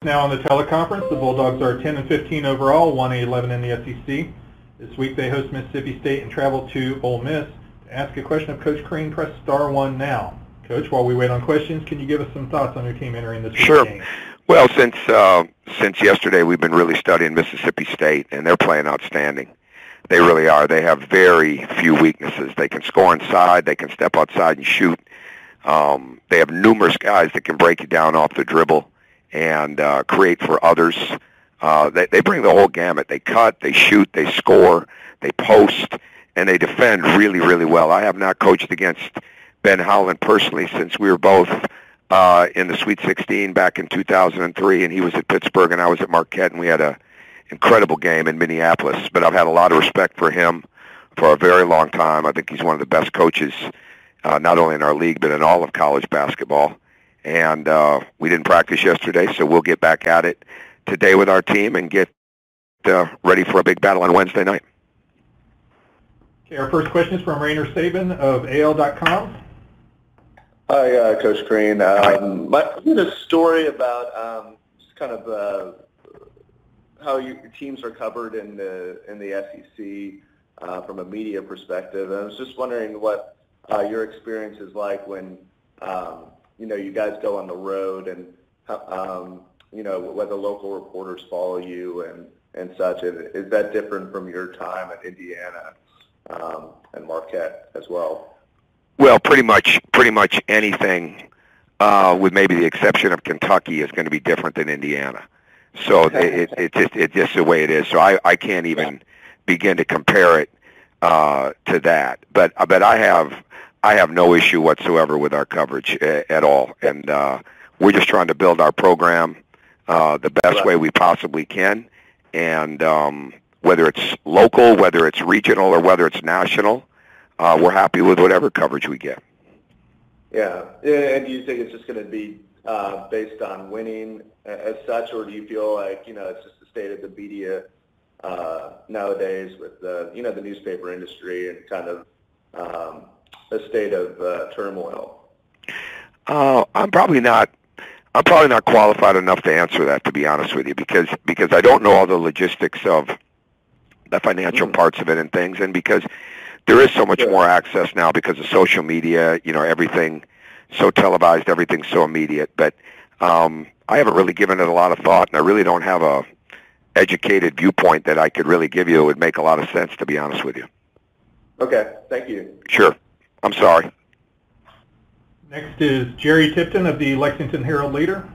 Now on the teleconference, the Bulldogs are 10-15 overall, 1-11 in the SEC. This week they host Mississippi State and travel to Ole Miss. To ask a question of Coach Crean, press *1 now. Coach, while we wait on questions, can you give us some thoughts on your team entering this Sure. game? Well, since yesterday, we've been really studying Mississippi State, and they're playing outstanding. They really are. They have very few weaknesses. They can score inside. They can step outside and shoot. They have numerous guys that can break you down off the dribble and create for others. They bring the whole gamut. They cut, they shoot, they score, they post, and they defend really, really well. I have not coached against Ben Howland personally since we were both in the Sweet 16 back in 2003, and he was at Pittsburgh and I was at Marquette, and we had an incredible game in Minneapolis. But I've had a lot of respect for him for a very long time. I think he's one of the best coaches, not only in our league, but in all of college basketball. And we didn't practice yesterday, so we'll get back at it today with our team and get ready for a big battle on Wednesday night. Okay, our first question is from Rainer Saban of AL.com. Hi, Coach Crean. I heard a story about just kind of how your teams are covered in the SEC from a media perspective. And I was just wondering what your experience is like when you guys go on the road and whether local reporters follow you and such. Is that different from your time at Indiana and Marquette as well? Well, pretty much anything, with maybe the exception of Kentucky, is going to be different than Indiana. So it's just the way it is. So I can't even begin to compare it to that. But I have no issue whatsoever with our coverage at all, and we're just trying to build our program the best way we possibly can. And whether it's local, whether it's regional, or whether it's national, we're happy with whatever coverage we get. Yeah. And do you think it's just going to be based on winning as such, or do you feel like it's just the state of the media nowadays with the newspaper industry and kind of a state of turmoil? I'm probably not qualified enough to answer that, to be honest with you, because I don't know all the logistics of the financial parts of it and things, and because there is so much more access now because of social media, everything so televised, everything so immediate. But I haven't really given it a lot of thought, and I really don't have a educated viewpoint that I could really give you. It would make a lot of sense, to be honest with you. Okay, thank you. Sure. I'm sorry. Next is Jerry Tipton of the Lexington Herald-Leader.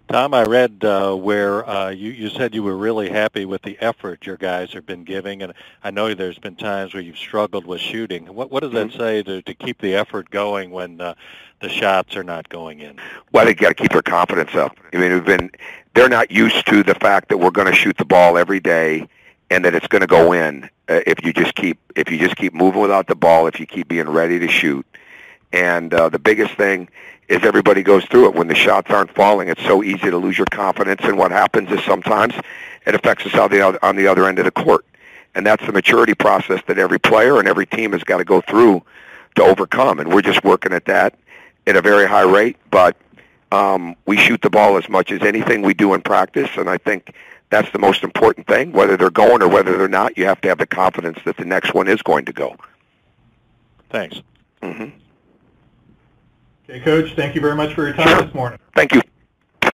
Tom, I read where you said you were really happy with the effort your guys have been giving, and I know there's been times where you've struggled with shooting. What does that say to keep the effort going when the shots are not going in? Well, they got to keep their confidence up. I mean, they're not used to the fact that we're going to shoot the ball every day and that it's going to go in if you just keep moving without the ball, if you keep being ready to shoot. And the biggest thing is everybody goes through it. When the shots aren't falling, it's so easy to lose your confidence, and what happens is sometimes it affects us on the other end of the court. And that's the maturity process that every player and every team has got to go through to overcome, and we're just working at that at a very high rate. But we shoot the ball as much as anything we do in practice, and I think that's the most important thing. Whether they're going or whether they're not, you have to have the confidence that the next one is going to go. Thanks. Mm-hmm. Okay, Coach, thank you very much for your time this morning. Thank you.